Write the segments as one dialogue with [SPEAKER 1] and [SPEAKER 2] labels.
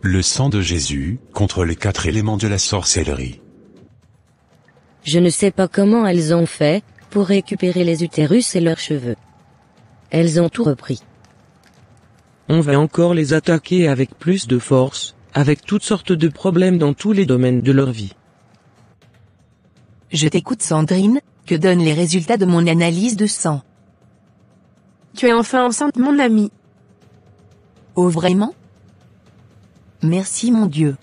[SPEAKER 1] Le sang de Jésus, contre les 4 éléments de la sorcellerie.
[SPEAKER 2] Je ne sais pas comment elles ont fait, pour récupérer les utérus et leurs cheveux. Elles ont tout repris.
[SPEAKER 3] On va encore les attaquer avec plus de force, avec toutes sortes de problèmes dans tous les domaines de leur vie.
[SPEAKER 4] Je t'écoute Sandrine, que donnent les résultats de mon analyse de sang?
[SPEAKER 5] Tu es enfin enceinte mon ami.
[SPEAKER 4] Oh vraiment? Merci mon Dieu.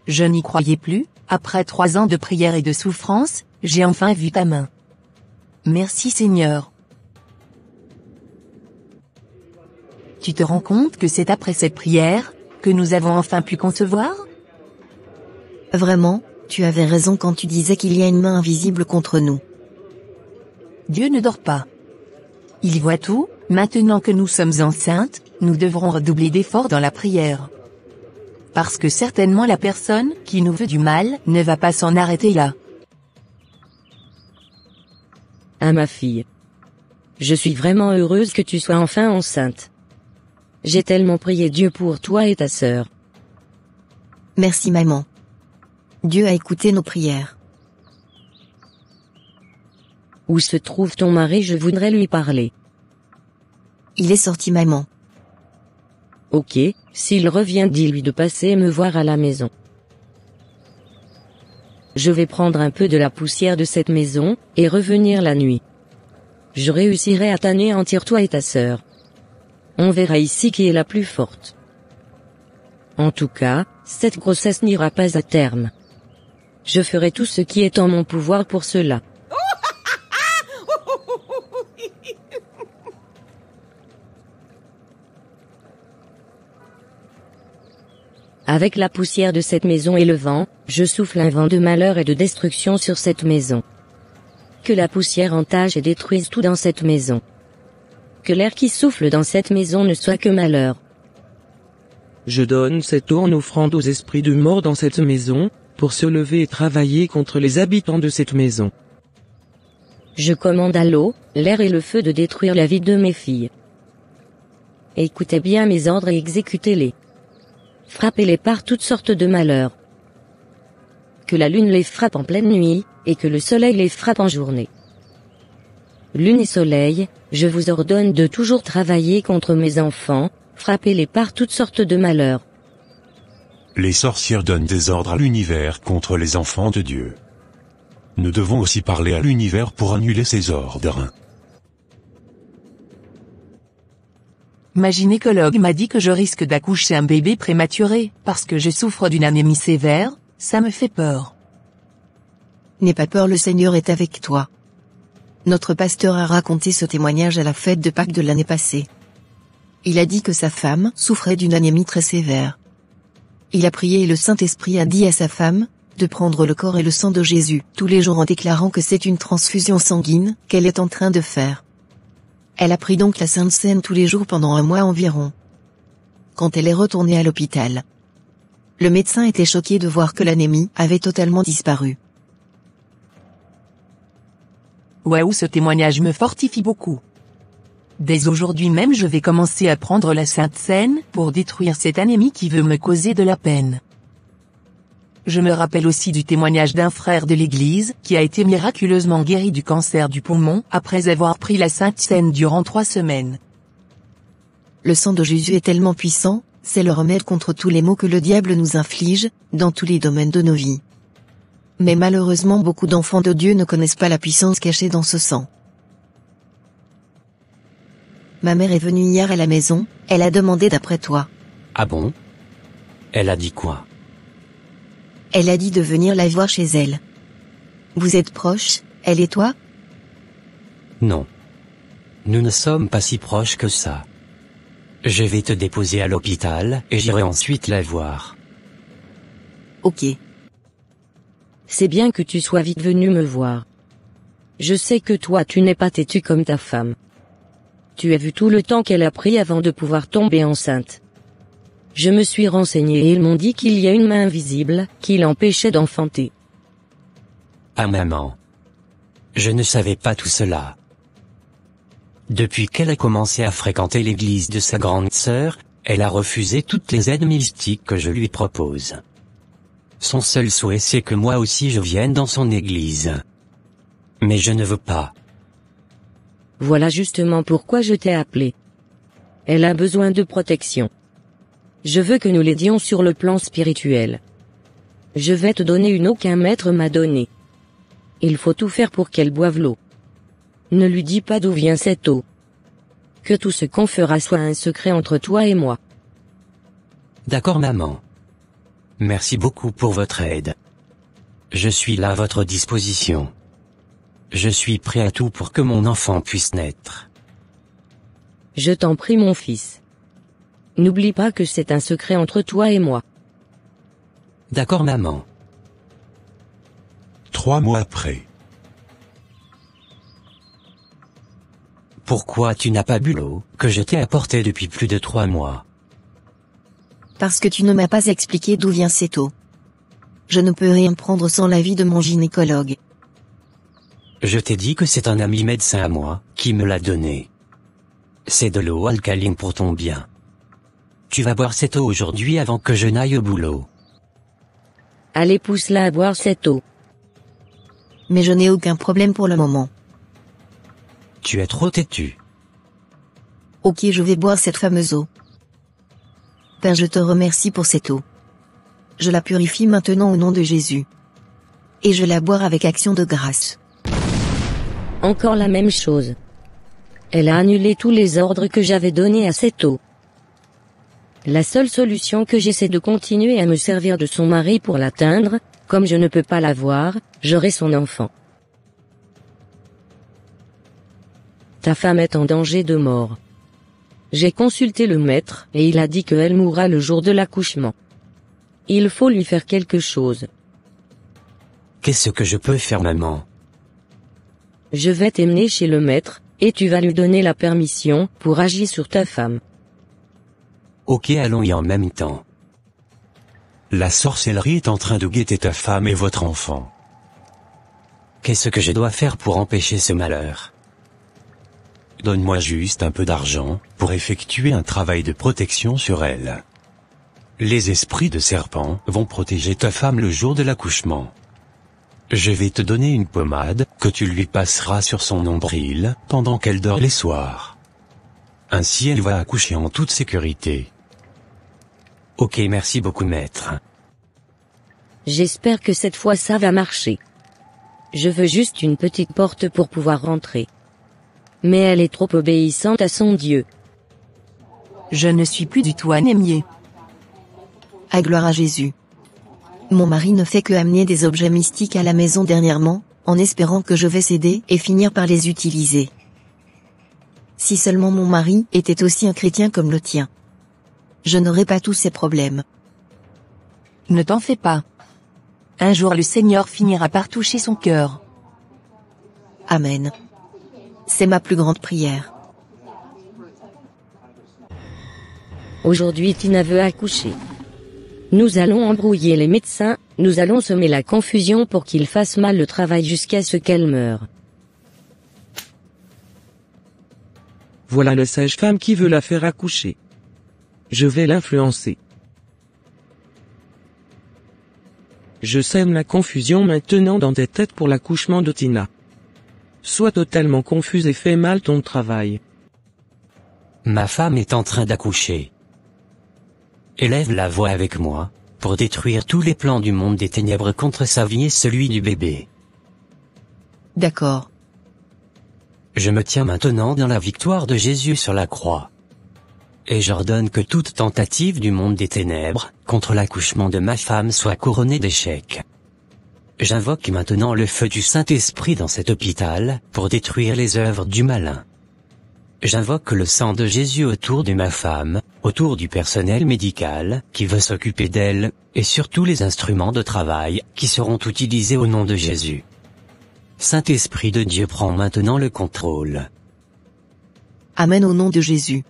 [SPEAKER 4] Je n'y croyais plus, après 3 ans de prière et de souffrance, j'ai enfin vu ta main. Merci Seigneur. Tu te rends compte que c'est après cette prière, que nous avons enfin pu concevoir?
[SPEAKER 6] Vraiment, tu avais raison quand tu disais qu'il y a une main invisible contre nous.
[SPEAKER 4] Dieu ne dort pas. Il voit tout, maintenant que nous sommes enceintes, nous devrons redoubler d'efforts dans la prière. Parce que certainement la personne qui nous veut du mal ne va pas s'en arrêter là.
[SPEAKER 2] Ah ma fille. Je suis vraiment heureuse que tu sois enfin enceinte. J'ai tellement prié Dieu pour toi et ta sœur.
[SPEAKER 6] Merci maman. Dieu a écouté nos prières.
[SPEAKER 2] Où se trouve ton mari? Je voudrais lui parler.
[SPEAKER 6] Il est sorti maman.
[SPEAKER 2] Ok, s'il revient dis-lui de passer me voir à la maison. Je vais prendre un peu de la poussière de cette maison, et revenir la nuit. Je réussirai à t'anéantir toi et ta sœur. On verra ici qui est la plus forte. En tout cas, cette grossesse n'ira pas à terme. Je ferai tout ce qui est en mon pouvoir pour cela. Avec la poussière de cette maison et le vent, je souffle un vent de malheur et de destruction sur cette maison. Que la poussière entache et détruise tout dans cette maison. Que l'air qui souffle dans cette maison ne soit que malheur.
[SPEAKER 3] Je donne cette eau en offrande aux esprits de mort dans cette maison, pour se lever et travailler contre les habitants de cette maison.
[SPEAKER 2] Je commande à l'eau, l'air et le feu de détruire la vie de mes filles. Écoutez bien mes ordres et exécutez-les. Frappez-les par toutes sortes de malheurs. Que la lune les frappe en pleine nuit, et que le soleil les frappe en journée. Lune et soleil, je vous ordonne de toujours travailler contre mes enfants, frappez-les par toutes sortes de malheurs.
[SPEAKER 1] Les sorcières donnent des ordres à l'univers contre les enfants de Dieu. Nous devons aussi parler à l'univers pour annuler ces ordres.
[SPEAKER 4] Ma gynécologue m'a dit que je risque d'accoucher un bébé prématuré, parce que je souffre d'une anémie sévère, ça me fait peur.
[SPEAKER 6] N'aie pas peur, le Seigneur est avec toi. Notre pasteur a raconté ce témoignage à la fête de Pâques de l'année passée. Il a dit que sa femme souffrait d'une anémie très sévère. Il a prié et le Saint-Esprit a dit à sa femme de prendre le corps et le sang de Jésus tous les jours en déclarant que c'est une transfusion sanguine qu'elle est en train de faire. Elle a pris donc la Sainte Seine tous les jours pendant 1 mois environ. Quand elle est retournée à l'hôpital, le médecin était choqué de voir que l'anémie avait totalement disparu.
[SPEAKER 4] Waouh, ce témoignage me fortifie beaucoup. Dès aujourd'hui même je vais commencer à prendre la Sainte Seine pour détruire cette anémie qui veut me causer de la peine. Je me rappelle aussi du témoignage d'un frère de l'église qui a été miraculeusement guéri du cancer du poumon après avoir pris la Sainte Seine durant 3 semaines.
[SPEAKER 6] Le sang de Jésus est tellement puissant, c'est le remède contre tous les maux que le diable nous inflige, dans tous les domaines de nos vies. Mais malheureusement beaucoup d'enfants de Dieu ne connaissent pas la puissance cachée dans ce sang. Ma mère est venue hier à la maison, elle a demandé d'après toi.
[SPEAKER 7] Ah bon? Elle a dit quoi?
[SPEAKER 6] Elle a dit de venir la voir chez elle. Vous êtes proches, elle et toi?
[SPEAKER 7] Non. Nous ne sommes pas si proches que ça. Je vais te déposer à l'hôpital et j'irai ensuite la voir.
[SPEAKER 6] Ok.
[SPEAKER 2] C'est bien que tu sois vite venu me voir. Je sais que toi tu n'es pas têtu comme ta femme. Tu as vu tout le temps qu'elle a pris avant de pouvoir tomber enceinte. Je me suis renseigné et ils m'ont dit qu'il y a une main invisible qui l'empêchait d'enfanter.
[SPEAKER 7] Ah maman. Je ne savais pas tout cela. Depuis qu'elle a commencé à fréquenter l'église de sa grande sœur, Elle a refusé toutes les aides mystiques que je lui propose. Son seul souhait c'est que moi aussi je vienne dans son église. Mais je ne veux pas.
[SPEAKER 2] Voilà justement pourquoi je t'ai appelé. Elle a besoin de protection. Je veux que nous l'aidions sur le plan spirituel. Je vais te donner une eau qu'un maître m'a donnée. Il faut tout faire pour qu'elle boive l'eau. Ne lui dis pas d'où vient cette eau. Que tout ce qu'on fera soit un secret entre toi et moi.
[SPEAKER 7] D'accord maman. Merci beaucoup pour votre aide. Je suis là à votre disposition. Je suis prêt à tout pour que mon enfant puisse naître.
[SPEAKER 2] Je t'en prie mon fils. N'oublie pas que c'est un secret entre toi et moi.
[SPEAKER 7] D'accord maman.
[SPEAKER 1] 3 mois après.
[SPEAKER 7] Pourquoi tu n'as pas bu l'eau que je t'ai apportée depuis plus de 3 mois?
[SPEAKER 6] Parce que tu ne m'as pas expliqué d'où vient cette eau. Je ne peux rien prendre sans l'avis de mon gynécologue.
[SPEAKER 7] Je t'ai dit que c'est un ami médecin à moi qui me l'a donnée. C'est de l'eau alcaline pour ton bien. Tu vas boire cette eau aujourd'hui avant que je n'aille au boulot.
[SPEAKER 2] Allez, pousse-la à boire cette eau.
[SPEAKER 6] Mais je n'ai aucun problème pour le moment.
[SPEAKER 7] Tu es trop têtu.
[SPEAKER 6] Ok, je vais boire cette fameuse eau. Père, je te remercie pour cette eau. Je la purifie maintenant au nom de Jésus. Et je la bois avec action de grâce.
[SPEAKER 2] Encore la même chose. Elle a annulé tous les ordres que j'avais donnés à cette eau. La seule solution que j'ai c'est de continuer à me servir de son mari pour l'atteindre, comme je ne peux pas l'avoir, j'aurai son enfant. Ta femme est en danger de mort. J'ai consulté le maître, et il a dit qu'elle mourra le jour de l'accouchement. Il faut lui faire quelque chose.
[SPEAKER 7] Qu'est-ce que je peux faire maman?
[SPEAKER 2] Je vais t'emmener chez le maître, et tu vas lui donner la permission pour agir sur ta femme.
[SPEAKER 7] Ok, allons-y en même temps.
[SPEAKER 1] La sorcellerie est en train de guetter ta femme et votre enfant.
[SPEAKER 7] Qu'est-ce que je dois faire pour empêcher ce malheur?
[SPEAKER 1] Donne-moi juste un peu d'argent pour effectuer un travail de protection sur elle. Les esprits de serpent vont protéger ta femme le jour de l'accouchement. Je vais te donner une pommade que tu lui passeras sur son nombril pendant qu'elle dort les soirs. Ainsi elle va accoucher en toute sécurité.
[SPEAKER 7] Ok, merci beaucoup maître.
[SPEAKER 2] J'espère que cette fois ça va marcher. Je veux juste une petite porte pour pouvoir rentrer. Mais elle est trop obéissante à son Dieu.
[SPEAKER 4] Je ne suis plus du tout anémiée.
[SPEAKER 6] À gloire à Jésus. Mon mari ne fait que amener des objets mystiques à la maison dernièrement, en espérant que je vais céder et finir par les utiliser. Si seulement mon mari était aussi un chrétien comme le tien. Je n'aurais pas tous ces problèmes.
[SPEAKER 4] Ne t'en fais pas. Un jour le Seigneur finira par toucher son cœur.
[SPEAKER 6] Amen. C'est ma plus grande prière.
[SPEAKER 2] Aujourd'hui Tina veut accoucher. Nous allons embrouiller les médecins, nous allons semer la confusion pour qu'ils fassent mal le travail jusqu'à ce qu'elle meure.
[SPEAKER 3] Voilà le sage-femme qui veut la faire accoucher. Je vais l'influencer. Je sème la confusion maintenant dans tes têtes pour l'accouchement de Tina. Sois totalement confuse et fais mal ton travail.
[SPEAKER 7] Ma femme est en train d'accoucher. Élève la voix avec moi, pour détruire tous les plans du monde des ténèbres contre sa vie et celui du bébé.
[SPEAKER 6] D'accord.
[SPEAKER 7] Je me tiens maintenant dans la victoire de Jésus sur la croix. Et j'ordonne que toute tentative du monde des ténèbres, contre l'accouchement de ma femme soit couronnée d'échec. J'invoque maintenant le feu du Saint-Esprit dans cet hôpital, pour détruire les œuvres du malin. J'invoque le sang de Jésus autour de ma femme, autour du personnel médical, qui veut s'occuper d'elle, et sur tous les instruments de travail, qui seront utilisés au nom de Jésus. Saint-Esprit de Dieu prend maintenant le contrôle.
[SPEAKER 6] Amen au nom de Jésus.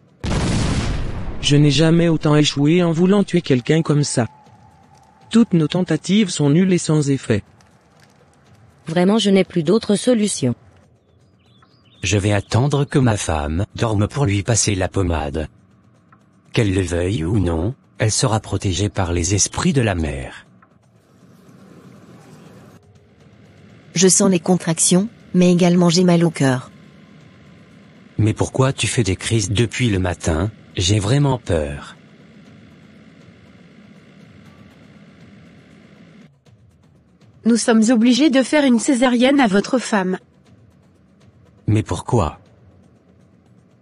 [SPEAKER 3] Je n'ai jamais autant échoué en voulant tuer quelqu'un comme ça. Toutes nos tentatives sont nulles et sans effet.
[SPEAKER 2] Vraiment je n'ai plus d'autre solution.
[SPEAKER 7] Je vais attendre que ma femme dorme pour lui passer la pommade.
[SPEAKER 1] Qu'elle le veuille ou non, elle sera protégée par les esprits de la mer.
[SPEAKER 6] Je sens les contractions, mais également j'ai mal au cœur.
[SPEAKER 1] Mais pourquoi tu fais des crises depuis le matin? J'ai vraiment peur.
[SPEAKER 5] Nous sommes obligés de faire une césarienne à votre femme.
[SPEAKER 1] Mais pourquoi?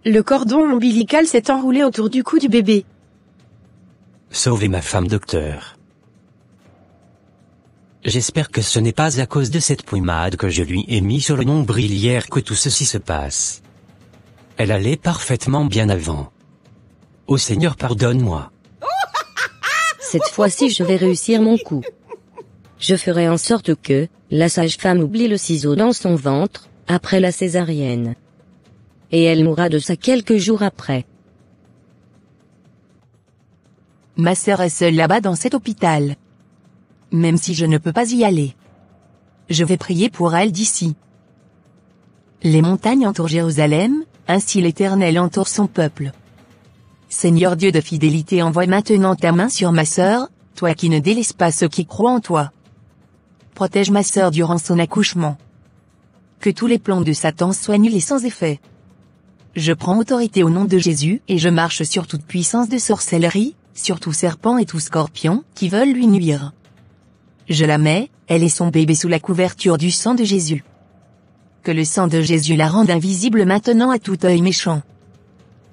[SPEAKER 5] Le cordon ombilical s'est enroulé autour du cou du bébé.
[SPEAKER 1] Sauvez ma femme, docteur. J'espère que ce n'est pas à cause de cette pommade que je lui ai mis sur le nombril hier que tout ceci se passe. Elle allait parfaitement bien avant. Ô Seigneur, pardonne-moi.
[SPEAKER 2] Cette fois-ci je vais réussir mon coup. Je ferai en sorte que, la sage-femme oublie le ciseau dans son ventre, après la césarienne. Et elle mourra de ça quelques jours après.
[SPEAKER 4] Ma sœur est seule là-bas dans cet hôpital. Même si je ne peux pas y aller. Je vais prier pour elle d'ici. Les montagnes entourent Jérusalem, ainsi l'Éternel entoure son peuple. Seigneur Dieu de fidélité, envoie maintenant ta main sur ma sœur, toi qui ne délaisses pas ceux qui croient en toi. Protège ma sœur durant son accouchement. Que tous les plans de Satan soient nuls et sans effet. Je prends autorité au nom de Jésus et je marche sur toute puissance de sorcellerie, sur tout serpent et tout scorpion qui veulent lui nuire. Je la mets, elle et son bébé sous la couverture du sang de Jésus. Que le sang de Jésus la rende invisible maintenant à tout œil méchant.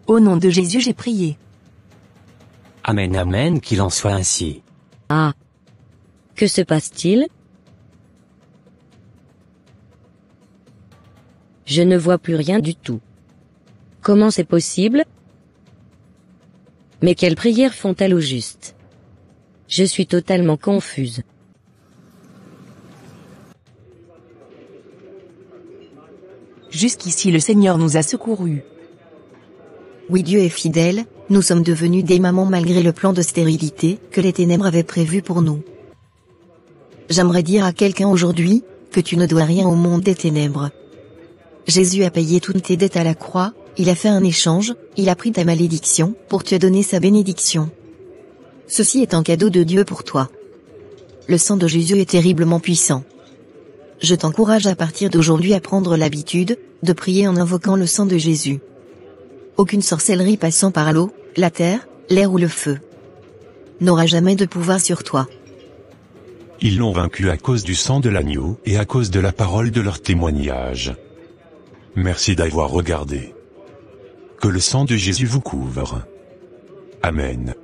[SPEAKER 4] Au nom de Jésus j'ai prié.
[SPEAKER 1] Amen, amen, qu'il en soit ainsi.
[SPEAKER 2] Ah. Que se passe-t-il? Je ne vois plus rien du tout. Comment c'est possible? Mais quelles prières font-elles au juste? Je suis totalement confuse.
[SPEAKER 4] Jusqu'ici le Seigneur nous a secourus.
[SPEAKER 6] Oui, Dieu est fidèle, nous sommes devenus des mamans malgré le plan de stérilité que les ténèbres avaient prévu pour nous. J'aimerais dire à quelqu'un aujourd'hui, que tu ne dois rien au monde des ténèbres. Jésus a payé toutes tes dettes à la croix, il a fait un échange, il a pris ta malédiction, pour te donner sa bénédiction. Ceci est un cadeau de Dieu pour toi. Le sang de Jésus est terriblement puissant. Je t'encourage à partir d'aujourd'hui à prendre l'habitude, de prier en invoquant le sang de Jésus. Aucune sorcellerie passant par l'eau, la terre, l'air ou le feu n'aura jamais de pouvoir sur toi.
[SPEAKER 8] Ils l'ont vaincu à cause du sang de l'agneau et à cause de la parole de leur témoignage. Merci d'avoir regardé. Que le sang de Jésus vous couvre. Amen.